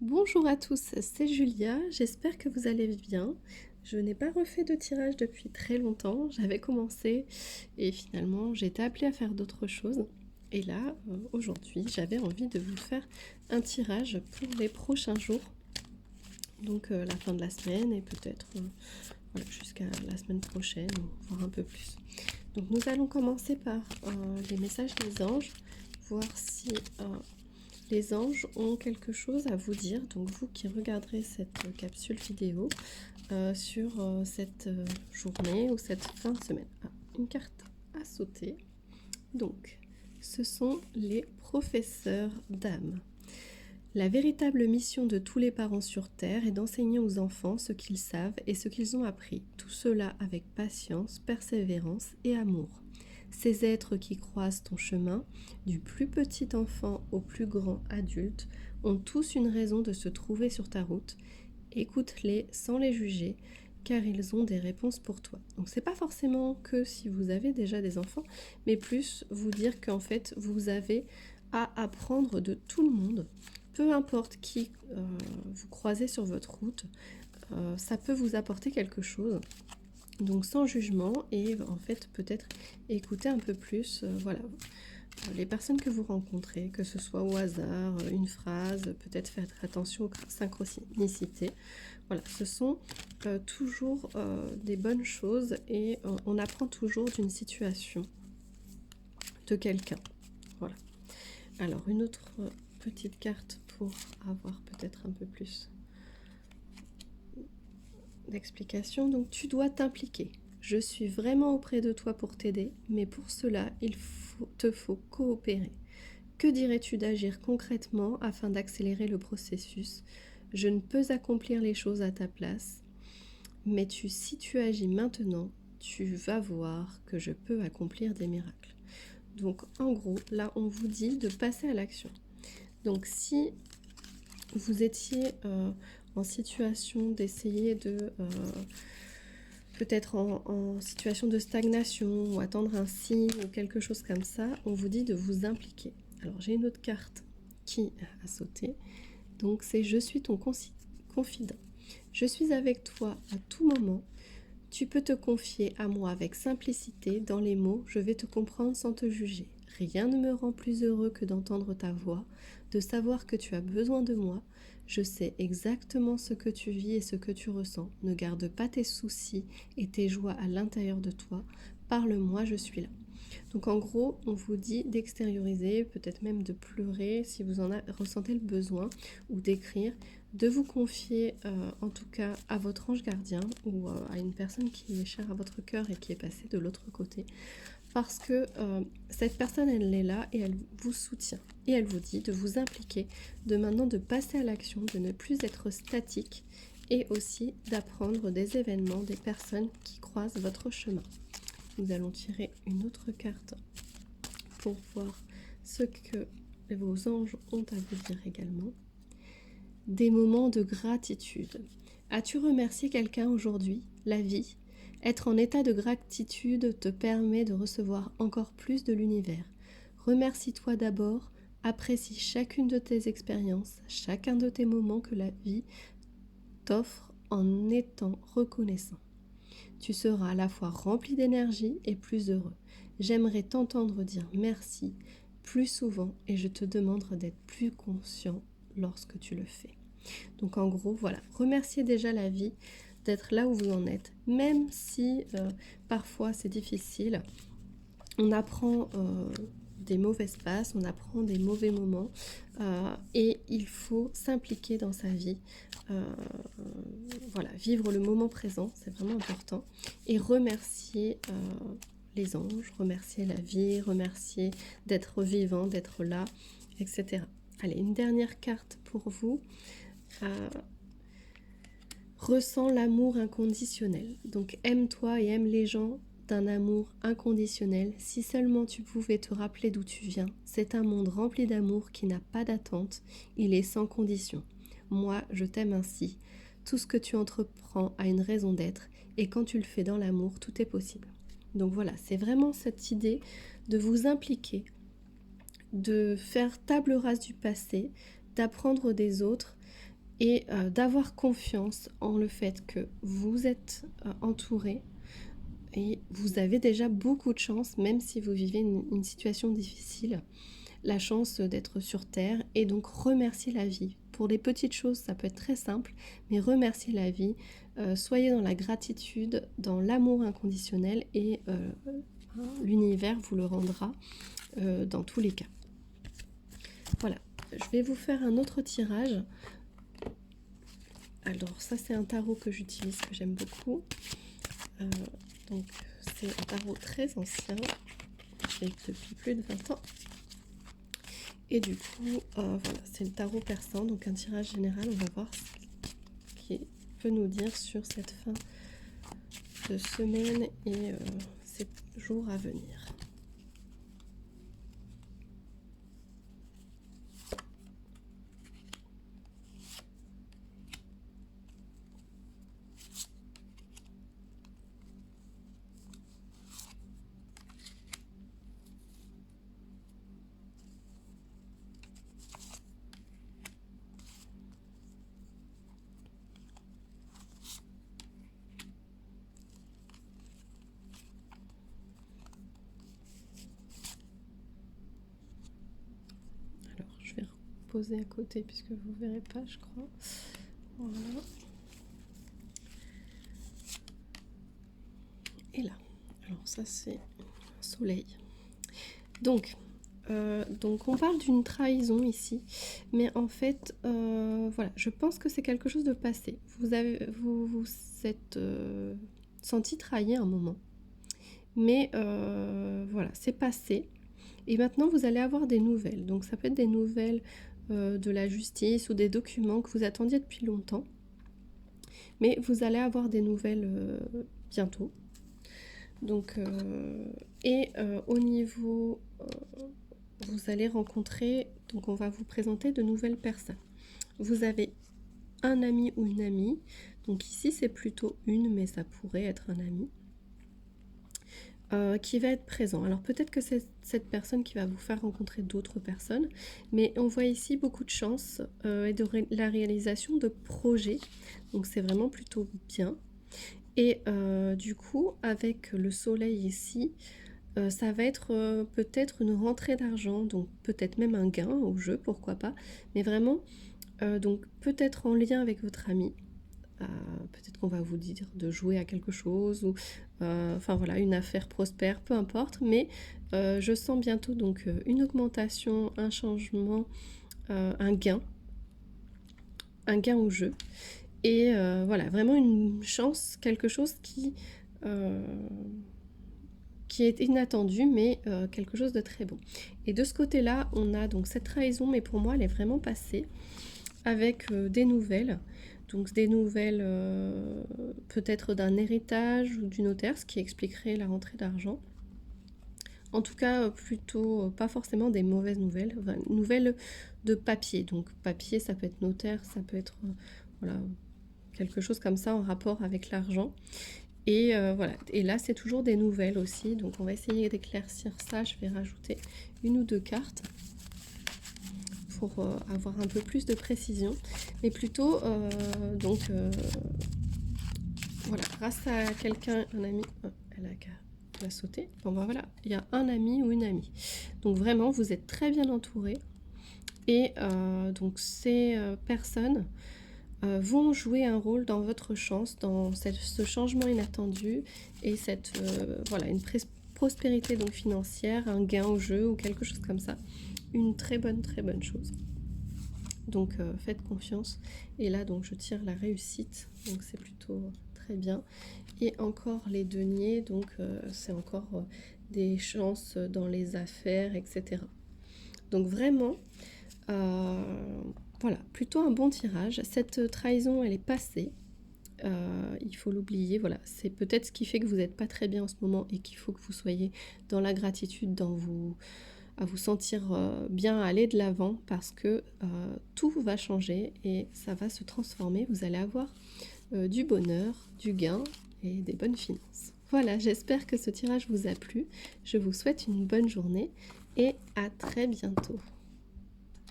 Bonjour à tous, c'est Julia, j'espère que vous allez bien. Je n'ai pas refait de tirage depuis très longtemps, j'avais commencé et finalement j'ai été appelée à faire d'autres choses. Et là, aujourd'hui, j'avais envie de vous faire un tirage pour les prochains jours, donc la fin de la semaine et peut-être voilà, jusqu'à la semaine prochaine, ou voire un peu plus. Donc nous allons commencer par les messages des anges, voir si les anges ont quelque chose à vous dire, donc vous qui regarderez cette capsule vidéo sur cette journée ou cette fin de semaine. Ah, une carte à sauter. Donc, ce sont les professeurs d'âme. La véritable mission de tous les parents sur Terre est d'enseigner aux enfants ce qu'ils savent et ce qu'ils ont appris, tout cela avec patience, persévérance et amour. Ces êtres qui croisent ton chemin, du plus petit enfant au plus grand adulte, ont tous une raison de se trouver sur ta route. Écoute-les sans les juger, car ils ont des réponses pour toi. Donc c'est pas forcément que si vous avez déjà des enfants, mais plus vous dire qu'en fait vous avez à apprendre de tout le monde, peu importe qui vous croisez sur votre route, ça peut vous apporter quelque chose. Donc sans jugement et en fait peut-être écouter un peu plus voilà, les personnes que vous rencontrez, que ce soit au hasard, une phrase, peut-être faire attention aux synchronicités. Voilà, ce sont toujours des bonnes choses et on apprend toujours d'une situation de quelqu'un. Voilà. Alors une autre petite carte pour avoir peut-être un peu plus d'explication. Donc tu dois t'impliquer. Je suis vraiment auprès de toi pour t'aider, mais pour cela, te faut coopérer. Que dirais-tu d'agir concrètement afin d'accélérer le processus? Je ne peux accomplir les choses à ta place, mais si tu agis maintenant, tu vas voir que je peux accomplir des miracles. Donc en gros, là on vous dit de passer à l'action. Donc si vous étiez en situation d'essayer de peut-être en situation de stagnation ou attendre un signe ou quelque chose comme ça, on vous dit de vous impliquer. Alors j'ai une autre carte qui a sauté, donc c'est je suis ton confident. Je suis avec toi à tout moment. Tu peux te confier à moi avec simplicité. Dans les mots, je vais te comprendre sans te juger. Rien ne me rend plus heureux que d'entendre ta voix, de savoir que tu as besoin de moi. Je sais exactement ce que tu vis et ce que tu ressens. Ne garde pas tes soucis et tes joies à l'intérieur de toi. Parle-moi, je suis là. Donc en gros, on vous dit d'extérioriser, peut-être même de pleurer si vous en ressentez le besoin, ou d'écrire, de vous confier en tout cas à votre ange gardien ou à une personne qui est chère à votre cœur et qui est passée de l'autre côté. Parce que cette personne, elle est là et elle vous soutient. Et elle vous dit de vous impliquer, de maintenant de passer à l'action, de ne plus être statique et aussi d'apprendre des événements, des personnes qui croisent votre chemin. Nous allons tirer une autre carte pour voir ce que vos anges ont à vous dire également. Des moments de gratitude. As-tu remercié quelqu'un aujourd'hui? La vie? Être en état de gratitude te permet de recevoir encore plus de l'univers. Remercie-toi d'abord, apprécie chacune de tes expériences, chacun de tes moments que la vie t'offre en étant reconnaissant. Tu seras à la fois rempli d'énergie et plus heureux. J'aimerais t'entendre dire merci plus souvent et je te demande d'être plus conscient lorsque tu le fais. Donc en gros, voilà, remerciez déjà la vie d'être là où vous en êtes, même si parfois c'est difficile. On apprend des mauvaises passes, on apprend des mauvais moments et il faut s'impliquer dans sa vie. Voilà, vivre le moment présent, c'est vraiment important. Et remercier les anges, remercier la vie, remercier d'être vivant, d'être là, etc. Allez, une dernière carte pour vous. Ressens l'amour inconditionnel. Donc aime-toi et aime les gens d'un amour inconditionnel. Si seulement tu pouvais te rappeler d'où tu viens. C'est un monde rempli d'amour qui n'a pas d'attente. Il est sans condition. Moi, je t'aime ainsi. Tout ce que tu entreprends a une raison d'être et quand tu le fais dans l'amour, tout est possible. Donc voilà, c'est vraiment cette idée de vous impliquer, de faire table rase du passé, d'apprendre des autres et d'avoir confiance en le fait que vous êtes entouré et vous avez déjà beaucoup de chance, même si vous vivez une situation difficile, la chance d'être sur Terre, et donc remercier la vie. Pour des petites choses, ça peut être très simple, mais remercier la vie, soyez dans la gratitude, dans l'amour inconditionnel, et l'univers vous le rendra dans tous les cas. Voilà, je vais vous faire un autre tirage. Alors ça c'est un tarot que j'utilise, que j'aime beaucoup. Donc c'est un tarot très ancien, j'ai depuis plus de 20 ans. Et du coup, voilà, c'est le tarot persan, donc un tirage général. On va voir ce qui peut nous dire sur cette fin de semaine et ces jours à venir. Alors, je vais reposer à côté puisque vous ne verrez pas, je crois. Voilà. Et là, alors ça c'est un soleil. Donc on parle d'une trahison ici, mais en fait, voilà, je pense que c'est quelque chose de passé. Vous êtes senti trahi à un moment, mais voilà, c'est passé. Et maintenant, vous allez avoir des nouvelles. Donc ça peut être des nouvelles de la justice ou des documents que vous attendiez depuis longtemps. Mais vous allez avoir des nouvelles bientôt. Donc, au niveau, vous allez rencontrer, donc on va vous présenter de nouvelles personnes. Vous avez un ami ou une amie, donc ici c'est plutôt une, mais ça pourrait être un ami, qui va être présent. Alors peut-être que c'est cette personne qui va vous faire rencontrer d'autres personnes, mais on voit ici beaucoup de chance et de la réalisation de projets, donc c'est vraiment plutôt bien. Et du coup, avec le soleil ici, ça va être peut-être une rentrée d'argent, donc peut-être même un gain au jeu, pourquoi pas. Mais vraiment, donc peut-être en lien avec votre ami. Peut-être qu'on va vous dire de jouer à quelque chose, ou enfin voilà, une affaire prospère, peu importe. Mais je sens bientôt donc une augmentation, un changement, un gain au jeu. Et voilà, vraiment une chance, quelque chose qui est inattendu, mais quelque chose de très bon. Et de ce côté-là, on a donc cette trahison, mais pour moi, elle est vraiment passée, avec des nouvelles. Donc des nouvelles peut-être d'un héritage ou du notaire, ce qui expliquerait la rentrée d'argent. En tout cas, plutôt pas forcément des mauvaises nouvelles, enfin, nouvelles de papier. Donc papier, ça peut être notaire, ça peut être voilà, quelque chose comme ça en rapport avec l'argent. Et voilà, et là c'est toujours des nouvelles aussi, donc on va essayer d'éclaircir ça. Je vais rajouter une ou deux cartes pour avoir un peu plus de précision, mais plutôt voilà, grâce à quelqu'un, un ami, elle a sauté, bon ben voilà, il y a un ami ou une amie, donc vraiment vous êtes très bien entouré, et donc ces personnes vont jouer un rôle dans votre chance, dans ce changement inattendu, et cette voilà, une prospérité donc financière, un gain au jeu ou quelque chose comme ça, une très bonne chose. Donc faites confiance. Et là donc je tire la réussite, donc c'est plutôt très bien. Et encore les deniers, donc c'est encore des chances dans les affaires, etc. Donc vraiment voilà, plutôt un bon tirage. Cette trahison, elle est passée. Il faut l'oublier. Voilà, c'est peut-être ce qui fait que vous n'êtes pas très bien en ce moment et qu'il faut que vous soyez dans la gratitude, à vous sentir bien, à aller de l'avant, parce que tout va changer et ça va se transformer. Vous allez avoir du bonheur, du gain et des bonnes finances. Voilà, j'espère que ce tirage vous a plu. Je vous souhaite une bonne journée et à très bientôt.